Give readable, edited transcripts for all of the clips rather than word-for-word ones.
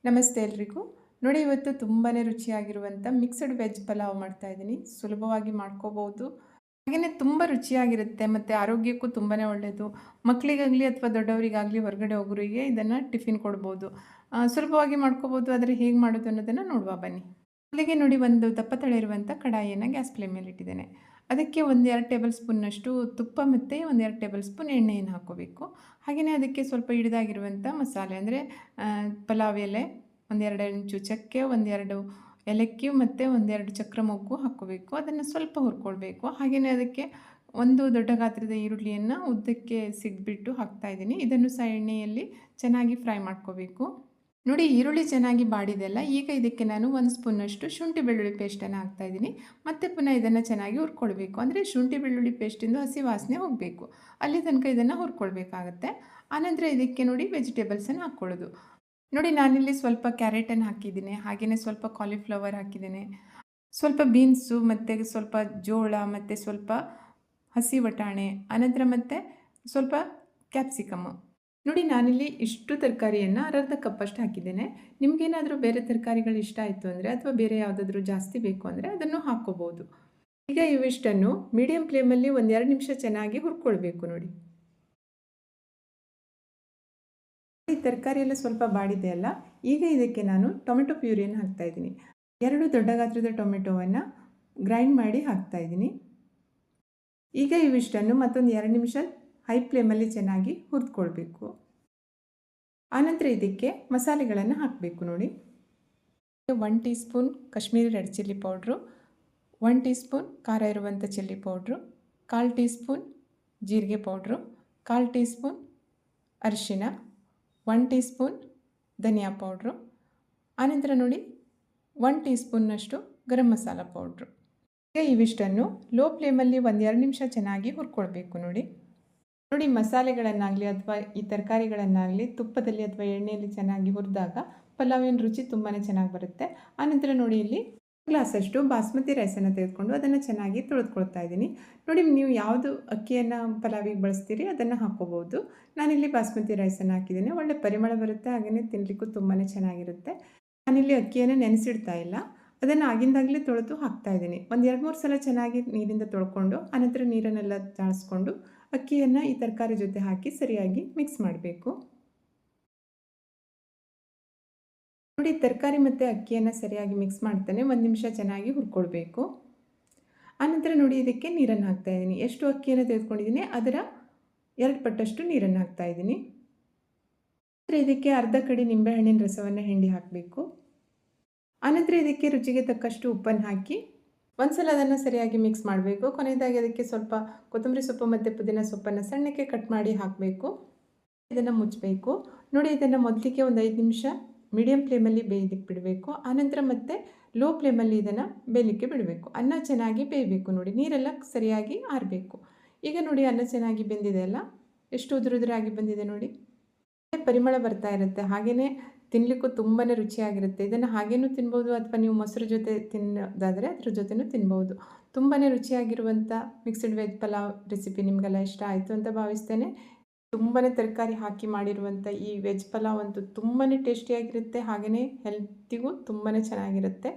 ನಮಸ್ತೆ ಎಲ್ರಿಗೂ. ನೋಡಿ ಇವತ್ತು ತುಂಬಾ ರುಚಿಯಾಗಿರುವಂಥ ಮಿಕ್ಸ್ಡ್ ವೆಜ್ ಪಲಾವ್ ಮಾಡ್ತಾ ಇದ್ದೀನಿ. ಸುಲಭವಾಗಿ ಮಾಡ್ಕೋಬೋದು. ಹಾಗೆಯೇ ತುಂಬ ರುಚಿಯಾಗಿರುತ್ತೆ ಮತ್ತು ಆರೋಗ್ಯಕ್ಕೂ ತುಂಬಾ ಒಳ್ಳೆಯದು. ಮಕ್ಕಳಿಗಾಗಲಿ ಅಥವಾ ದೊಡ್ಡವರಿಗಾಗಲಿ ಹೊರಗಡೆ ಹೋಗೋರಿಗೆ ಇದನ್ನು ಟಿಫಿನ್ ಕೊಡ್ಬೋದು. ಸುಲಭವಾಗಿ ಮಾಡ್ಕೋಬೋದು. ಆದರೆ ಹೇಗೆ ಮಾಡೋದು ಅನ್ನೋದನ್ನು ನೋಡುವ ಬನ್ನಿ. ಮೊದಲಿಗೆ ನೋಡಿ ಒಂದು ದಪ್ಪ ತಳ ಇರುವಂಥ ಕಡಾಯಿಯನ್ನು ಗ್ಯಾಸ್ ಫ್ಲೇಮ್ ಮೇಲೆ ಇಟ್ಟಿದ್ದೇನೆ. ಅದಕ್ಕೆ 1-2 ಟೇಬಲ್ ಸ್ಪೂನ್ನಷ್ಟು ತುಪ್ಪ ಮತ್ತು 1-2 ಟೇಬಲ್ ಸ್ಪೂನ್ ಎಣ್ಣೆಯನ್ನು ಹಾಕ್ಕೋಬೇಕು. ಹಾಗೆಯೇ ಅದಕ್ಕೆ ಸ್ವಲ್ಪ ಹಿಡಿದಾಗಿರುವಂಥ ಮಸಾಲೆ ಅಂದರೆ ಪಲಾವ್ ಎಲೆ, 1-2 ಇಂಚು ಚಕ್ಕೆ, 1-2 ಏಲಕ್ಕಿ ಮತ್ತು 1-2 ಚಕ್ರ ಮೊಗ್ಗು ಹಾಕ್ಕೋಬೇಕು. ಅದನ್ನು ಸ್ವಲ್ಪ ಹುರ್ಕೊಳ್ಬೇಕು. ಹಾಗೆಯೇ ಅದಕ್ಕೆ ಒಂದು ದೊಡ್ಡ ಗಾತ್ರದ ಈರುಳ್ಳಿಯನ್ನು ಉದ್ದಕ್ಕೆ ಸಿಗ್ಬಿಟ್ಟು ಹಾಕ್ತಾಯಿದ್ದೀನಿ. ಇದನ್ನು ಸಹ ಎಣ್ಣೆಯಲ್ಲಿ ಚೆನ್ನಾಗಿ ಫ್ರೈ ಮಾಡ್ಕೋಬೇಕು. ನೋಡಿ ಈರುಳ್ಳಿ ಚೆನ್ನಾಗಿ ಬಾಡಿದೆಲ್ಲ. ಈಗ ಇದಕ್ಕೆ ನಾನು 1 ಸ್ಪೂನಷ್ಟು ಶುಂಠಿ ಬೆಳ್ಳುಳ್ಳಿ ಪೇಸ್ಟನ್ನು ಹಾಕ್ತಾಯಿದ್ದೀನಿ. ಮತ್ತೆ ಪುನಃ ಇದನ್ನು ಚೆನ್ನಾಗಿ ಹುರ್ಕೊಳ್ಬೇಕು. ಅಂದರೆ ಶುಂಠಿ ಬೆಳ್ಳುಳ್ಳಿ ಪೇಸ್ಟಿಂದ ಹಸಿ ವಾಸನೆ ಹೋಗಬೇಕು. ಅಲ್ಲಿ ತನಕ ಇದನ್ನು ಹುರ್ಕೊಳ್ಬೇಕಾಗತ್ತೆ. ಆನಂತರ ಇದಕ್ಕೆ ನೋಡಿ ವೆಜಿಟೇಬಲ್ಸನ್ನು ಹಾಕ್ಕೊಳ್ಳೋದು. ನೋಡಿ ನಾನಿಲ್ಲಿ ಸ್ವಲ್ಪ ಕ್ಯಾರೆಟನ್ನು ಹಾಕಿದ್ದೀನಿ. ಹಾಗೆಯೇ ಸ್ವಲ್ಪ ಕಾಲಿಫ್ಲವರ್ ಹಾಕಿದ್ದೇನೆ. ಸ್ವಲ್ಪ ಬೀನ್ಸು ಮತ್ತು ಸ್ವಲ್ಪ ಜೋಳ ಮತ್ತು ಸ್ವಲ್ಪ ಹಸಿ ಬಟಾಣೆ, ಆನಂತರ ಮತ್ತು ಸ್ವಲ್ಪ ಕ್ಯಾಪ್ಸಿಕಮ್ಮು. ನೋಡಿ ನಾನಿಲ್ಲಿ ಇಷ್ಟು ತರಕಾರಿಯನ್ನು ಅರ್ಧ ಕಪ್ಪಷ್ಟು ಹಾಕಿದ್ದೇನೆ. ನಿಮಗೇನಾದರೂ ಬೇರೆ ತರಕಾರಿಗಳು ಇಷ್ಟ ಆಯಿತು ಅಂದರೆ ಅಥವಾ ಬೇರೆ ಯಾವುದಾದ್ರೂ ಜಾಸ್ತಿ ಬೇಕು ಅಂದರೆ ಅದನ್ನು ಹಾಕ್ಕೋಬೋದು. ಈಗ ಇವಿಷ್ಟನ್ನು ಮೀಡಿಯಂ ಫ್ಲೇಮಲ್ಲಿ 1-2 ನಿಮಿಷ ಚೆನ್ನಾಗಿ ಹುರ್ಕೊಳ್ಬೇಕು ನೋಡಿ. ಈ ತರಕಾರಿ ಎಲ್ಲ ಸ್ವಲ್ಪ ಬಾಡಿದೆ ಅಲ್ಲ. ಈಗ ಇದಕ್ಕೆ ನಾನು ಟೊಮೆಟೊ ಪ್ಯೂರಿಯನ್ನು ಹಾಕ್ತಾಯಿದ್ದೀನಿ. 2 ದೊಡ್ಡ ಗಾತ್ರದ ಟೊಮೆಟೊವನ್ನು ಗ್ರೈಂಡ್ ಮಾಡಿ ಹಾಕ್ತಾಯಿದ್ದೀನಿ. ಈಗ ಇವಿಷ್ಟನ್ನು ಮತ್ತೊಂದು 2 ನಿಮಿಷ ಹೈ ಫ್ಲೇಮಲ್ಲಿ ಚೆನ್ನಾಗಿ ಹುರಿದುಕೊಳ್ಬೇಕು. ಆನಂತರ ಇದಕ್ಕೆ ಮಸಾಲೆಗಳನ್ನು ಹಾಕಬೇಕು ನೋಡಿ. 1 tea spoon Kashmiri red chilli powder, 1 tea spoon ಖಾರ ಇರುವಂಥ ಚಿಲ್ಲಿ ಪೌಡ್ರು, 1/4 ಟೀ ಸ್ಪೂನ್ ಜೀರಿಗೆ ಪೌಡ್ರು, 1/4 ಟೀ ಸ್ಪೂನ್ ಅರಿಶಿನ, 1 ಟೀ ಸ್ಪೂನ್ ಧನಿಯಾ ಪೌಡ್ರು, ಆನಂತರ ನೋಡಿ 1 ಟೀ ಸ್ಪೂನ್ನಷ್ಟು ಗರಂ ಮಸಾಲ ಪೌಡ್ರು. ಈಗ ಇವಿಷ್ಟನ್ನು ಲೋ ಫ್ಲೇಮಲ್ಲಿ 1-2 ನಿಮಿಷ ಚೆನ್ನಾಗಿ ಹುರ್ಕೊಳ್ಬೇಕು ನೋಡಿ. ನೋಡಿ ಮಸಾಲೆಗಳನ್ನಾಗಲಿ ಅಥವಾ ಈ ತರಕಾರಿಗಳನ್ನಾಗಲಿ ತುಪ್ಪದಲ್ಲಿ ಅಥವಾ ಎಣ್ಣೆಯಲ್ಲಿ ಚೆನ್ನಾಗಿ ಹುರಿದಾಗ ಪಲಾವಿನ ರುಚಿ ತುಂಬಾ ಚೆನ್ನಾಗಿ ಬರುತ್ತೆ. ಆನಂತರ ನೋಡಿ ಇಲ್ಲಿ ಗ್ಲಾಸಷ್ಟು ಬಾಸ್ಮತಿ ರೈಸನ್ನು ತೆಗೆದುಕೊಂಡು ಅದನ್ನು ಚೆನ್ನಾಗಿ ತೊಳೆದುಕೊಳ್ತಾ ಇದ್ದೀನಿ. ನೋಡಿ ನೀವು ಯಾವುದು ಅಕ್ಕಿಯನ್ನು ಪಲಾವಿಗೆ ಬಳಸ್ತೀರಿ ಅದನ್ನು ಹಾಕ್ಕೋಬೋದು. ನಾನಿಲ್ಲಿ ಬಾಸ್ಮತಿ ರೈಸನ್ನು ಹಾಕಿದ್ದೀನಿ. ಒಳ್ಳೆ ಪರಿಮಳ ಬರುತ್ತೆ, ಹಾಗೆಯೇ ತಿನ್ನಲಿಕ್ಕೂ ತುಂಬಾ ಚೆನ್ನಾಗಿರುತ್ತೆ. ನಾನಿಲ್ಲಿ ಅಕ್ಕಿಯನ್ನು ನೆನೆಸಿಡ್ತಾ ಇಲ್ಲ, ಅದನ್ನು ಆಗಿಂದಾಗಲೇ ತೊಳೆದು ಹಾಕ್ತಾಯಿದ್ದೀನಿ. 1-2-3 ಸಲ ಚೆನ್ನಾಗಿ ನೀರಿಂದ ತೊಳ್ಕೊಂಡು ಆನಂತರ ನೀರನ್ನೆಲ್ಲ ಜಾಳಿಸ್ಕೊಂಡು ಅಕ್ಕಿಯನ್ನು ಈ ತರಕಾರಿ ಜೊತೆ ಹಾಕಿ ಸರಿಯಾಗಿ ಮಿಕ್ಸ್ ಮಾಡಬೇಕು. ನೋಡಿ ತರಕಾರಿ ಮತ್ತು ಅಕ್ಕಿಯನ್ನು ಸರಿಯಾಗಿ ಮಿಕ್ಸ್ ಮಾಡ್ತಾನೆ 1 ನಿಮಿಷ ಚೆನ್ನಾಗಿ ಹುರ್ಕೊಳ್ಬೇಕು. ಆನಂತರ ನೋಡಿ ಇದಕ್ಕೆ ನೀರನ್ನು ಹಾಕ್ತಾಯಿದ್ದೀನಿ. ಎಷ್ಟು ಅಕ್ಕಿಯನ್ನು ತೆಗೆದುಕೊಂಡಿದ್ದೀನಿ ಅದರ 2 ಪಟ್ಟಷ್ಟು ನೀರನ್ನು ಹಾಕ್ತಾಯಿದ್ದೀನಿ. ಇದಕ್ಕೆ ಅರ್ಧ ಕಡಿ ನಿಂಬೆಹಣ್ಣಿನ ರಸವನ್ನು ಹಿಂಡಿ ಹಾಕಬೇಕು. ಆನಂತರ ಇದಕ್ಕೆ ರುಚಿಗೆ ತಕ್ಕಷ್ಟು ಉಪ್ಪನ್ನು ಹಾಕಿ ಒಂದ್ಸಲ ಅದನ್ನು ಸರಿಯಾಗಿ ಮಿಕ್ಸ್ ಮಾಡಬೇಕು. ಕೊನೆಯದಾಗಿ ಅದಕ್ಕೆ ಸ್ವಲ್ಪ ಕೊತ್ತಂಬರಿ ಸೊಪ್ಪು ಮತ್ತು ಪುದೀನ ಸೊಪ್ಪನ್ನು ಸಣ್ಣಕ್ಕೆ ಕಟ್ ಮಾಡಿ ಹಾಕಬೇಕು. ಇದನ್ನು ಮುಚ್ಚಬೇಕು. ನೋಡಿ ಇದನ್ನು ಮೊದಲಿಗೆ ಒಂದು 5 ನಿಮಿಷ ಮೀಡಿಯಂ ಫ್ಲೇಮಲ್ಲಿ ಬೇಯಲಿಕ್ಕೆ ಬಿಡಬೇಕು. ಆನಂತರ ಮತ್ತೆ ಲೋ ಫ್ಲೇಮಲ್ಲಿ ಇದನ್ನು ಬೇಯಲಿಕ್ಕೆ ಬಿಡಬೇಕು. ಅನ್ನ ಚೆನ್ನಾಗಿ ಬೇಯಬೇಕು ನೋಡಿ, ನೀರೆಲ್ಲ ಸರಿಯಾಗಿ ಆರಬೇಕು. ಈಗ ನೋಡಿ ಅನ್ನ ಚೆನ್ನಾಗಿ ಬೆಂದಿದೆ ಅಲ್ಲ, ಎಷ್ಟು ಉದುರುದುರಾಗಿ ಬಂದಿದೆ ನೋಡಿ. ಪರಿಮಳ ಬರ್ತಾ ಇರುತ್ತೆ, ಹಾಗೆಯೇ ತಿನ್ನಲಿಕ್ಕೂ ತುಂಬಾ ರುಚಿಯಾಗಿರುತ್ತೆ. ಇದನ್ನು ಹಾಗೇನೂ ತಿನ್ಬೋದು ಅಥವಾ ನೀವು ಮೊಸರು ಜೊತೆ ತಿನ್ನೋದಾದರೆ ಅದ್ರ ಜೊತೆನೂ ತಿನ್ಬೋದು. ತುಂಬಾ ರುಚಿಯಾಗಿರುವಂಥ ಮಿಕ್ಸ್ಡ್ ವೆಜ್ ಪಲಾವ್ ರೆಸಿಪಿ ನಿಮಗೆಲ್ಲ ಇಷ್ಟ ಆಯಿತು ಅಂತ ಭಾವಿಸ್ತೇನೆ. ತುಂಬಾ ತರಕಾರಿ ಹಾಕಿ ಮಾಡಿರುವಂಥ ಈ ವೆಜ್ ಪಲಾವ್ ಅಂತೂ ತುಂಬಾ ಟೇಸ್ಟಿಯಾಗಿರುತ್ತೆ, ಹಾಗೆಯೇ ಹೆಲ್ತಿಗೂ ತುಂಬಾ ಚೆನ್ನಾಗಿರುತ್ತೆ.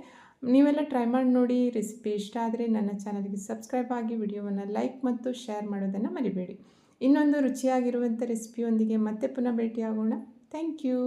ನೀವೆಲ್ಲ ಟ್ರೈ ಮಾಡಿ ನೋಡಿ. ರೆಸಿಪಿ ಇಷ್ಟ ಆದರೆ ನನ್ನ ಚಾನಲ್ಗೆ ಸಬ್ಸ್ಕ್ರೈಬ್ ಆಗಿ ವಿಡಿಯೋವನ್ನು ಲೈಕ್ ಮತ್ತು ಶೇರ್ ಮಾಡೋದನ್ನು ಮರಿಬೇಡಿ. ಇನ್ನೊಂದು ರುಚಿಯಾಗಿರುವಂಥ ರೆಸಿಪಿಯೊಂದಿಗೆ ಮತ್ತೆ ಪುನಃ ಭೇಟಿಯಾಗೋಣ. Thank you.